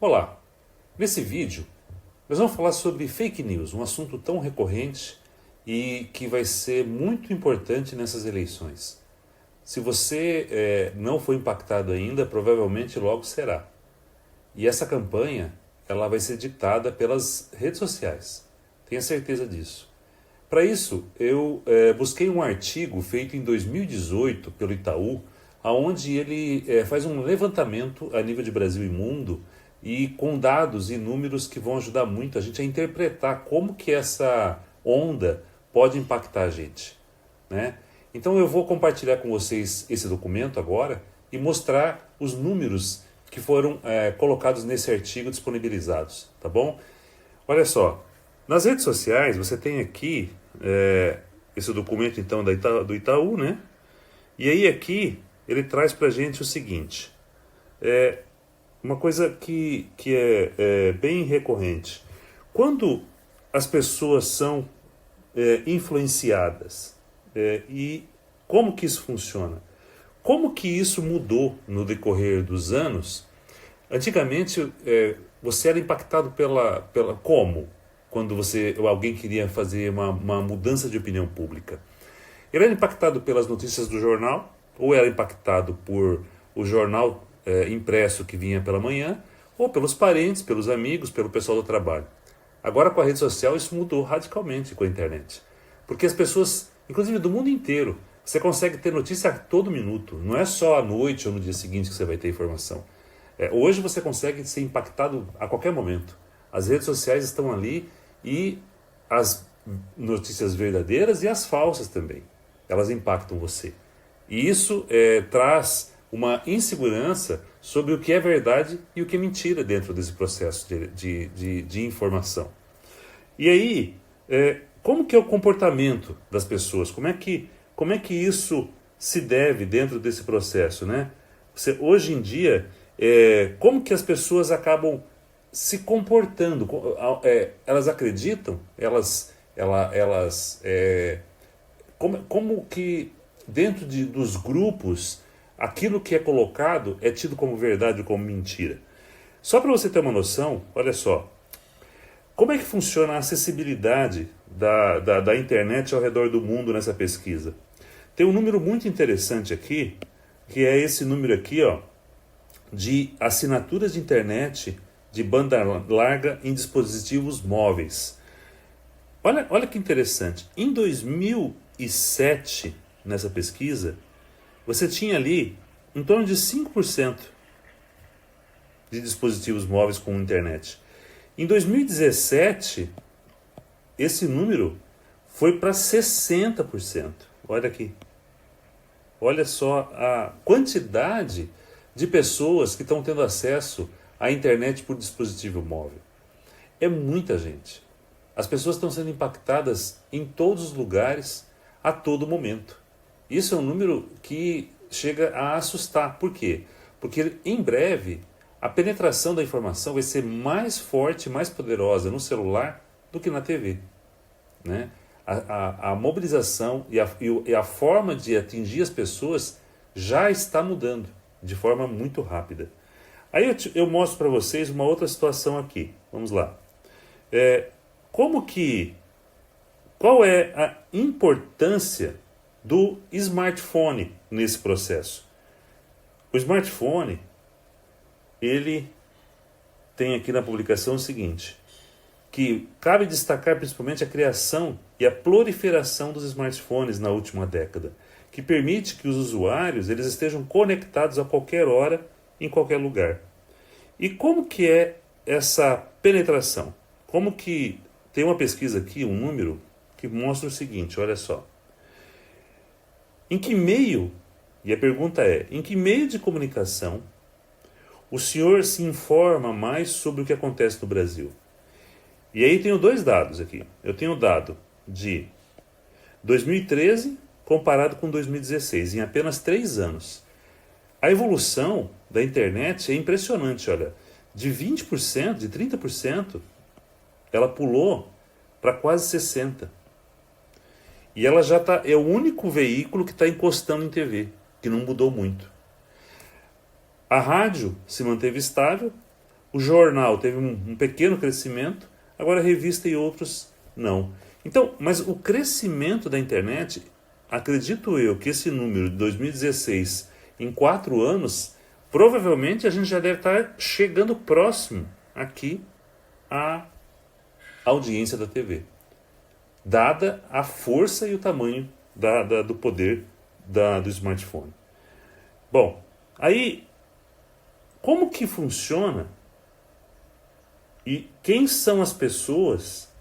Olá, nesse vídeo nós vamos falar sobre fake news, um assunto tão recorrente e que vai ser muito importante nessas eleições. Se você não foi impactado ainda, provavelmente logo será. E essa campanha ela vai ser ditada pelas redes sociais, tenha certeza disso. Para isso, eu busquei um artigo feito em 2018 pelo Itaú, onde ele faz um levantamento a nível de Brasil e mundo e com dados e números que vão ajudar muito a gente a interpretar como que essa onda pode impactar a gente, né? Então eu vou compartilhar com vocês esse documento agora e mostrar os números que foram colocados nesse artigo disponibilizados, tá bom? Olha só, nas redes sociais você tem aqui esse documento então do Itaú, né? E aí aqui ele traz pra gente o seguinte, uma coisa que é bem recorrente. Quando as pessoas são influenciadas, e como que isso funciona? Como que isso mudou no decorrer dos anos? Antigamente você era impactado pela como? Quando alguém queria fazer uma mudança de opinião pública. Ele era impactado pelas notícias do jornal, ou era impactado por o jornal impresso que vinha pela manhã, ou pelos parentes, pelos amigos, pelo pessoal do trabalho. Agora com a rede social isso mudou radicalmente com a internet. Porque as pessoas, inclusive do mundo inteiro, você consegue ter notícia a todo minuto. Não é só à noite ou no dia seguinte que você vai ter informação. Hoje você consegue ser impactado a qualquer momento. As redes sociais estão ali e as notícias verdadeiras e as falsas também. Elas impactam você. E isso traz uma insegurança sobre o que é verdade e o que é mentira dentro desse processo de informação. E aí, como que é o comportamento das pessoas? Como é que isso se deve dentro desse processo, né? Hoje em dia, como que as pessoas acabam se comportando? Elas acreditam? Como que dentro dos grupos aquilo que é colocado é tido como verdade ou como mentira? Só para você ter uma noção, olha só, como é que funciona a acessibilidade da internet ao redor do mundo nessa pesquisa? Tem um número muito interessante aqui, que é esse número aqui, ó, de assinaturas de internet de banda larga em dispositivos móveis. Olha que interessante, em 2007, nessa pesquisa, você tinha ali em torno de 5% de dispositivos móveis com internet. Em 2017, esse número foi para 60%. Olha aqui. Olha só a quantidade de pessoas que estão tendo acesso à internet por dispositivo móvel. É muita gente. As pessoas estão sendo impactadas em todos os lugares, a todo momento. Isso é um número que chega a assustar. Por quê? Porque em breve a penetração da informação vai ser mais forte, mais poderosa no celular do que na TV, né? A mobilização e a forma de atingir as pessoas já está mudando de forma muito rápida. Aí eu mostro para vocês uma outra situação aqui. Vamos lá. Qual é a importância do smartphone nesse processo? O smartphone, ele tem aqui na publicação o seguinte, que cabe destacar principalmente a criação e a proliferação dos smartphones na última década, que permite que os usuários eles estejam conectados a qualquer hora, em qualquer lugar. E como que é essa penetração? Como que tem uma pesquisa aqui, um número, que mostra o seguinte, olha só. Em que meio, e a pergunta é, em que meio de comunicação o senhor se informa mais sobre o que acontece no Brasil? E aí tenho dois dados aqui. Eu tenho o dado de 2013 comparado com 2016, em apenas 3 anos. A evolução da internet é impressionante, olha. De 20%, de 30%, ela pulou para quase 60%. E ela já é o único veículo que está encostando em TV, que não mudou muito. A rádio se manteve estável, O jornal teve um pequeno crescimento, agora a revista e outros não. Então, mas o crescimento da internet, acredito eu que esse número de 2016, em 4 anos, provavelmente a gente já deve estar chegando próximo aqui à audiência da TV, dada a força e o tamanho do poder do smartphone. Bom, aí, como que funciona e quem são as pessoas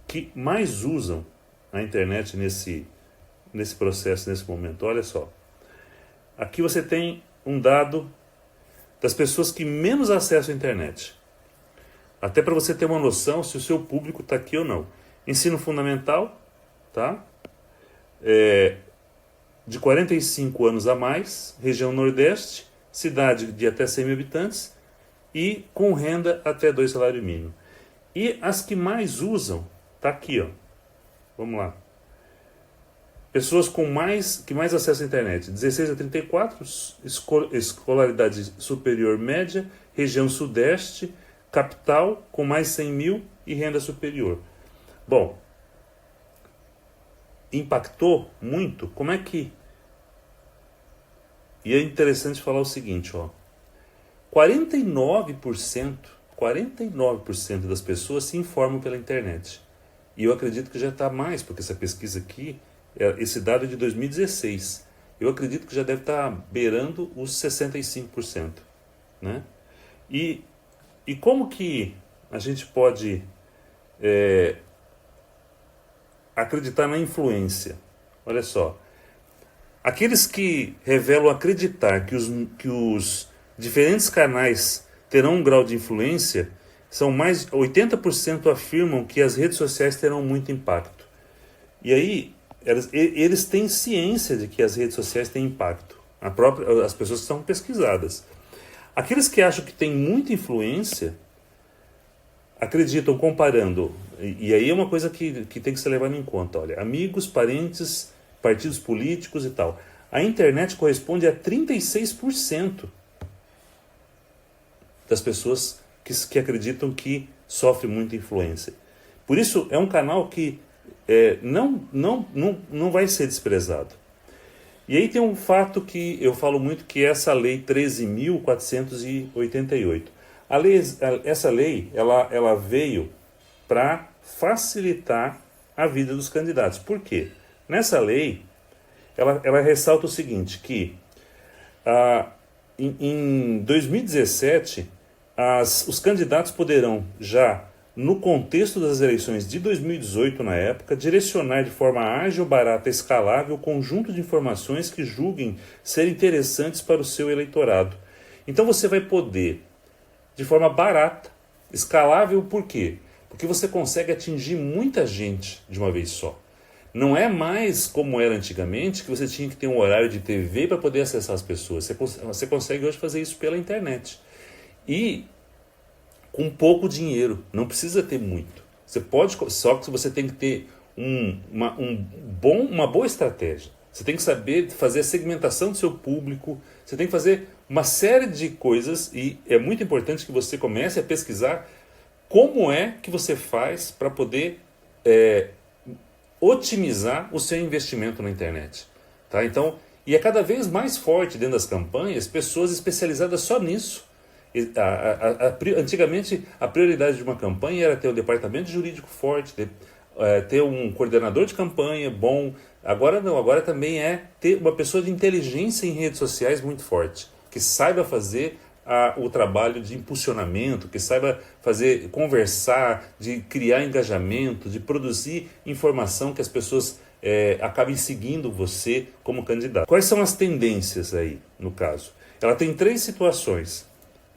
que mais usam a internet nesse processo, nesse momento? Olha só, aqui você tem um dado das pessoas que menos acessam a internet. Até para você ter uma noção se o seu público está aqui ou não. Ensino fundamental, tá? De 45 anos a mais, região Nordeste, cidade de até 100 mil habitantes e com renda até 2 salários mínimos. E as que mais usam, tá aqui, ó. Vamos lá. Pessoas que mais acessam a internet, 16 a 34, escolaridade superior média, região Sudeste, capital com mais 100 mil e renda superior. Bom, impactou muito? Como é que... E é interessante falar o seguinte, ó. 49% das pessoas se informam pela internet. E eu acredito que já está mais, porque essa pesquisa aqui, esse dado é de 2016. Eu acredito que já deve estar beirando os 65%. Né? E como que a gente pode acreditar na influência? Olha só. Aqueles que revelam acreditar que os diferentes canais terão um grau de influência, são mais 80% afirmam que as redes sociais terão muito impacto. E aí, eles têm ciência de que as redes sociais têm impacto. As pessoas que são pesquisadas. Aqueles que acham que tem muita influência, acreditam comparando, e aí é uma coisa que tem que ser levada em conta, olha, amigos, parentes, partidos políticos e tal. A internet corresponde a 36% das pessoas que acreditam que sofre muita influência. Por isso, é um canal que não vai ser desprezado. E aí tem um fato que eu falo muito, que é essa lei 13.488. Essa lei ela veio para facilitar a vida dos candidatos. Por quê? Nessa lei, ela ressalta o seguinte, que em 2017, os candidatos poderão já, no contexto das eleições de 2018, na época, direcionar de forma ágil, barata e escalável o conjunto de informações que julguem ser interessantes para o seu eleitorado. Então você vai poder, de forma barata, escalável, por quê? Porque você consegue atingir muita gente de uma vez só. Não é mais como era antigamente, que você tinha que ter um horário de TV para poder acessar as pessoas. Você consegue hoje fazer isso pela internet. E com pouco dinheiro, não precisa ter muito. Você pode, só que você tem que ter uma boa estratégia. Você tem que saber fazer a segmentação do seu público, você tem que fazer uma série de coisas, e é muito importante que você comece a pesquisar como é que você faz para poder otimizar o seu investimento na internet. Tá? Então, e é cada vez mais forte dentro das campanhas pessoas especializadas só nisso. Antigamente, a prioridade de uma campanha era ter um departamento jurídico forte, ter um coordenador de campanha bom. Agora não, agora também é ter uma pessoa de inteligência em redes sociais muito forte, que saiba fazer o trabalho de impulsionamento, que saiba conversar, de criar engajamento, de produzir informação que as pessoas acabem seguindo você como candidato. Quais são as tendências aí, no caso? Ela tem 3 situações.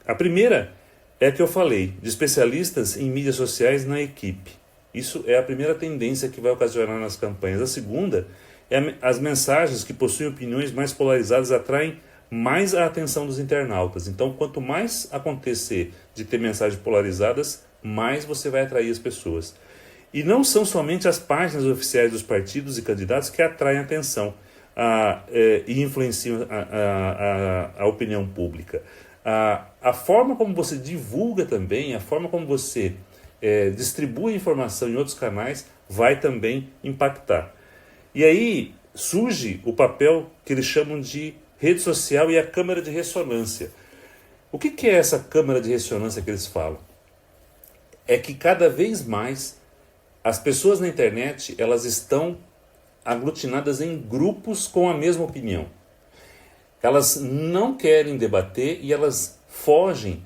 A primeira é a que eu falei, de especialistas em mídias sociais na equipe. Isso é a primeira tendência que vai ocasionar nas campanhas. A segunda é as mensagens que possuem opiniões mais polarizadas atraem mais a atenção dos internautas. Então, quanto mais acontecer de ter mensagens polarizadas, mais você vai atrair as pessoas. E não são somente as páginas oficiais dos partidos e candidatos que atraem atenção e influenciam a opinião pública. A forma como você divulga também, a forma como você distribui informação em outros canais vai também impactar. E aí surge o papel que eles chamam de rede social e a câmara de ressonância. O que é essa câmara de ressonância que eles falam? É que cada vez mais as pessoas na internet elas estão aglutinadas em grupos com a mesma opinião. Elas não querem debater e elas fogem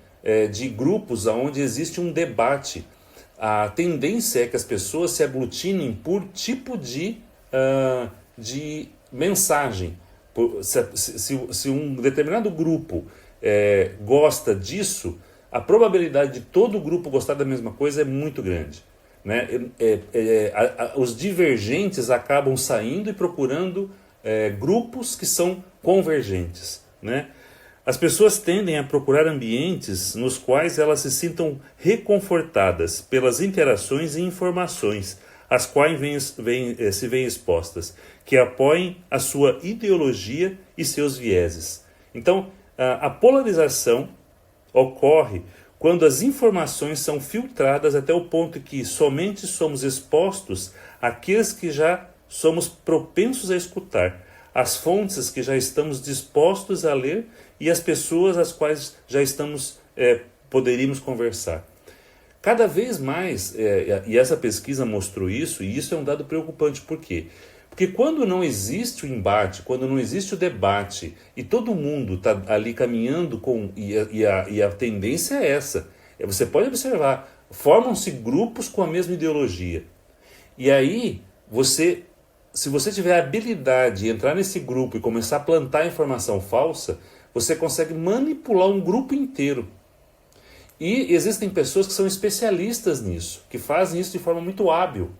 de grupos onde existe um debate. A tendência é que as pessoas se aglutinem por tipo de mensagem. Se um determinado grupo gosta disso, a probabilidade de todo o grupo gostar da mesma coisa é muito grande. Né? Os divergentes acabam saindo e procurando grupos que são convergentes. Né? As pessoas tendem a procurar ambientes nos quais elas se sintam reconfortadas pelas interações e informações às quais se veem expostas, que apoiem a sua ideologia e seus vieses. Então, a polarização ocorre quando as informações são filtradas até o ponto que somente somos expostos àqueles que já somos propensos a escutar, as fontes que já estamos dispostos a ler e as pessoas às quais já poderíamos conversar. Cada vez mais, e essa pesquisa mostrou isso, e isso é um dado preocupante. Por quê? Porque quando não existe o embate, quando não existe o debate, e todo mundo está ali caminhando e a tendência é essa. Você pode observar, formam-se grupos com a mesma ideologia. E aí, se você tiver a habilidade de entrar nesse grupo e começar a plantar informação falsa, você consegue manipular um grupo inteiro. E existem pessoas que são especialistas nisso, que fazem isso de forma muito hábil.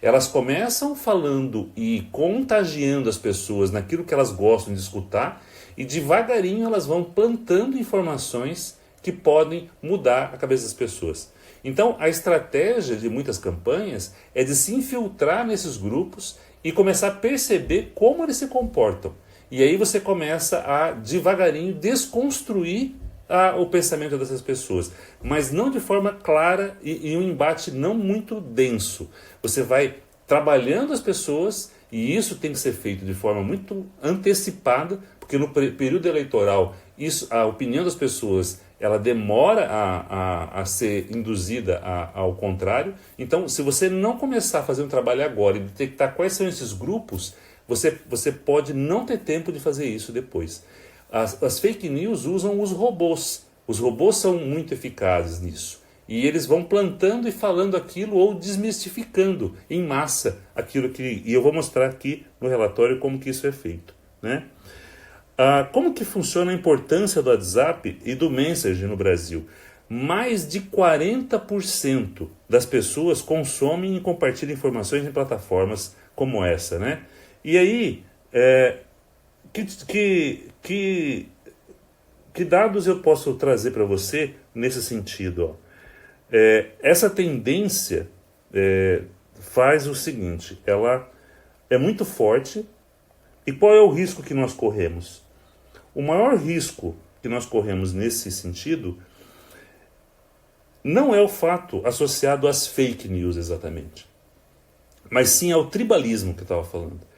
Elas começam falando e contagiando as pessoas naquilo que elas gostam de escutar e devagarinho elas vão plantando informações que podem mudar a cabeça das pessoas. Então a estratégia de muitas campanhas é de se infiltrar nesses grupos e começar a perceber como eles se comportam. E aí você começa a devagarinho desconstruir o pensamento dessas pessoas, mas não de forma clara e um embate não muito denso. Você vai trabalhando as pessoas e isso tem que ser feito de forma muito antecipada, porque no período eleitoral a opinião das pessoas ela demora a ser induzida ao contrário. Então, se você não começar a fazer um trabalho agora e detectar quais são esses grupos, você pode não ter tempo de fazer isso depois. As fake news usam os robôs. Os robôs são muito eficazes nisso. E eles vão plantando e falando aquilo ou desmistificando em massa aquilo que... E eu vou mostrar aqui no relatório como que isso é feito. Né? Como que funciona a importância do WhatsApp e do Messenger no Brasil? Mais de 40% das pessoas consomem e compartilham informações em plataformas como essa. Né? E aí... Que dados eu posso trazer para você nesse sentido? Essa tendência faz o seguinte, ela é muito forte. E qual é o risco que nós corremos? O maior risco que nós corremos nesse sentido não é o fato associado às fake news exatamente, mas sim ao tribalismo que eu estava falando.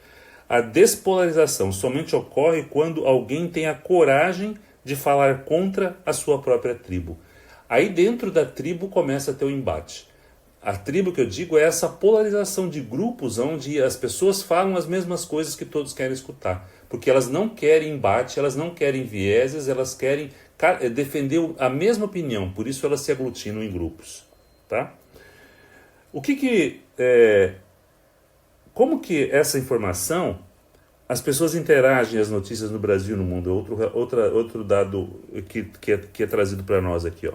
A despolarização somente ocorre quando alguém tem a coragem de falar contra a sua própria tribo. Aí dentro da tribo começa a ter o embate. A tribo que eu digo é essa polarização de grupos onde as pessoas falam as mesmas coisas que todos querem escutar. Porque elas não querem embate, elas não querem vieses, elas querem defender a mesma opinião. Por isso elas se aglutinam em grupos. Tá? Como que essa informação, as pessoas interagem as notícias no Brasil e no mundo? Outro dado que é trazido para nós aqui.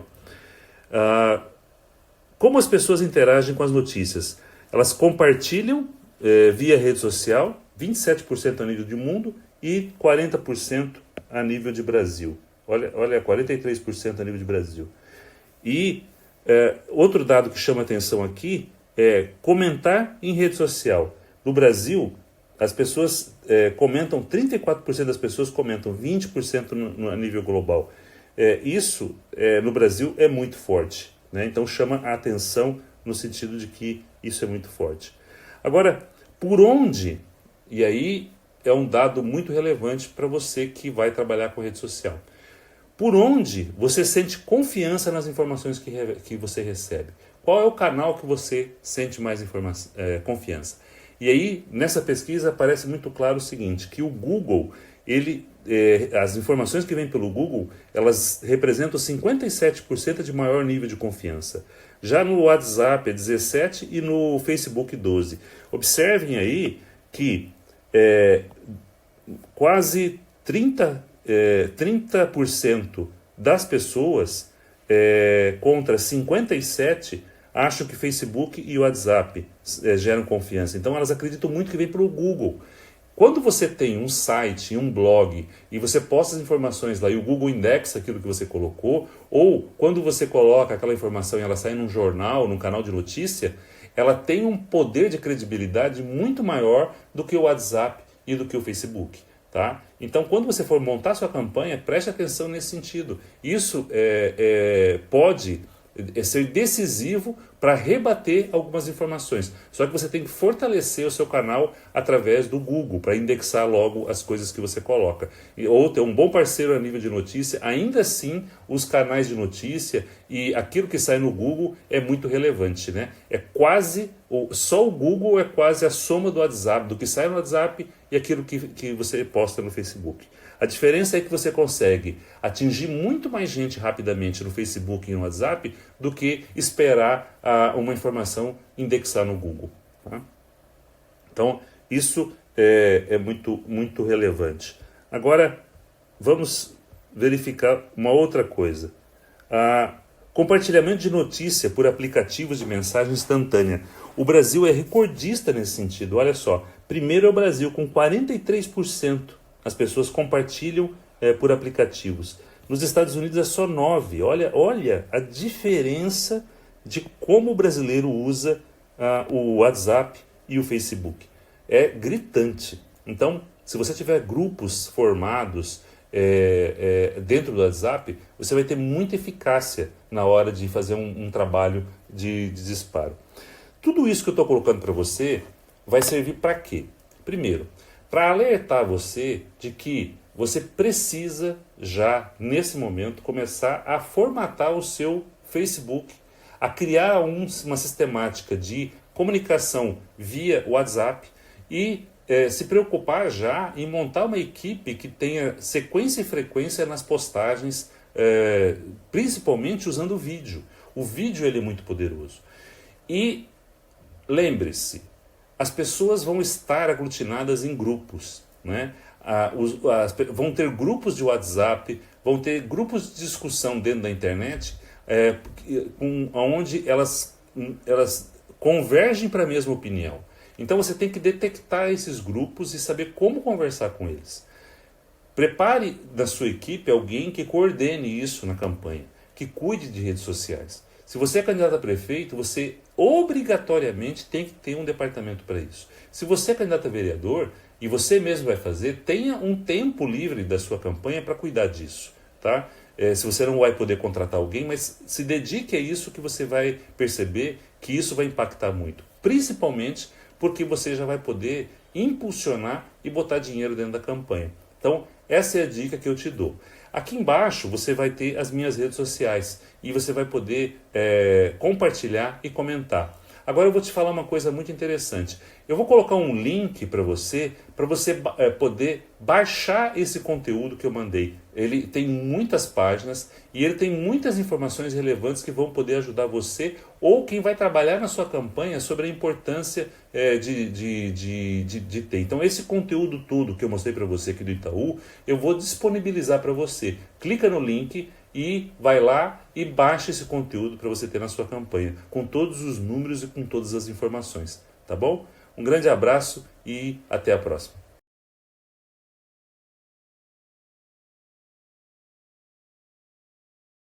Como as pessoas interagem com as notícias? Elas compartilham via rede social, 27% a nível de mundo e 40% a nível de Brasil. Olha, 43% a nível de Brasil. E outro dado que chama atenção aqui é comentar em rede social. No Brasil, as pessoas comentam, 34% das pessoas comentam, 20% a nível global. Isso no Brasil é muito forte, né? Então chama a atenção no sentido de que isso é muito forte. Agora, por onde? E aí é um dado muito relevante para você que vai trabalhar com rede social. Por onde você sente confiança nas informações que você recebe? Qual é o canal que você sente mais confiança? E aí, nessa pesquisa, aparece muito claro o seguinte, que o Google, as informações que vêm pelo Google, elas representam 57% de maior nível de confiança. Já no WhatsApp é 17% e no Facebook 12%. Observem aí que quase 30% das pessoas contra 57% acham que Facebook e WhatsApp geram confiança. Então elas acreditam muito que vem pelo Google. Quando você tem um site, um blog, e você posta as informações lá e o Google indexa aquilo que você colocou, ou quando você coloca aquela informação e ela sai num jornal, num canal de notícia, ela tem um poder de credibilidade muito maior do que o WhatsApp e do que o Facebook. Tá? Então, quando você for montar sua campanha, preste atenção nesse sentido. Isso pode ser decisivo para rebater algumas informações. Só que você tem que fortalecer o seu canal através do Google, para indexar logo as coisas que você coloca. Ou ter um bom parceiro a nível de notícia. Ainda assim, os canais de notícia e aquilo que sai no Google é muito relevante, né? Só o Google é quase a soma do WhatsApp, do que sai no WhatsApp e aquilo que você posta no Facebook. A diferença é que você consegue atingir muito mais gente rapidamente no Facebook e no WhatsApp do que esperar uma informação indexar no Google. Tá? Então, isso é muito, muito relevante. Agora, vamos verificar uma outra coisa. Compartilhamento de notícia por aplicativos de mensagem instantânea. O Brasil é recordista nesse sentido. Olha só, primeiro é o Brasil, com 43%. As pessoas compartilham por aplicativos. Nos Estados Unidos é só 9%. Olha a diferença de como o brasileiro usa o WhatsApp e o Facebook. É gritante. Então, se você tiver grupos formados dentro do WhatsApp, você vai ter muita eficácia na hora de fazer um trabalho de disparo. Tudo isso que eu estou colocando para você vai servir para quê? Primeiro, para alertar você de que você precisa já, nesse momento, começar a formatar o seu Facebook, a criar uma sistemática de comunicação via WhatsApp e se preocupar já em montar uma equipe que tenha sequência e frequência nas postagens, principalmente usando o vídeo. O vídeo ele é muito poderoso. E lembre-se, as pessoas vão estar aglutinadas em grupos, né? Vão ter grupos de WhatsApp, vão ter grupos de discussão dentro da internet, onde elas convergem para a mesma opinião. Então você tem que detectar esses grupos e saber como conversar com eles. Prepare da sua equipe alguém que coordene isso na campanha, que cuide de redes sociais. Se você é candidato a prefeito, você obrigatoriamente tem que ter um departamento para isso. Se você é candidato a vereador e você mesmo vai fazer, tenha um tempo livre da sua campanha para cuidar disso. Tá? Se você não vai poder contratar alguém, mas se dedique a isso que você vai perceber que isso vai impactar muito. Principalmente porque você já vai poder impulsionar e botar dinheiro dentro da campanha. Então, essa é a dica que eu te dou. Aqui embaixo você vai ter as minhas redes sociais e você vai poder compartilhar e comentar. Agora eu vou te falar uma coisa muito interessante. Eu vou colocar um link para você poder baixar esse conteúdo que eu mandei. Ele tem muitas páginas e ele tem muitas informações relevantes que vão poder ajudar você ou quem vai trabalhar na sua campanha sobre a importância de ter. Então esse conteúdo todo que eu mostrei para você aqui do Itaú, eu vou disponibilizar para você. Clica no link e vai lá e baixa esse conteúdo para você ter na sua campanha, com todos os números e com todas as informações, tá bom? Um grande abraço e até a próxima.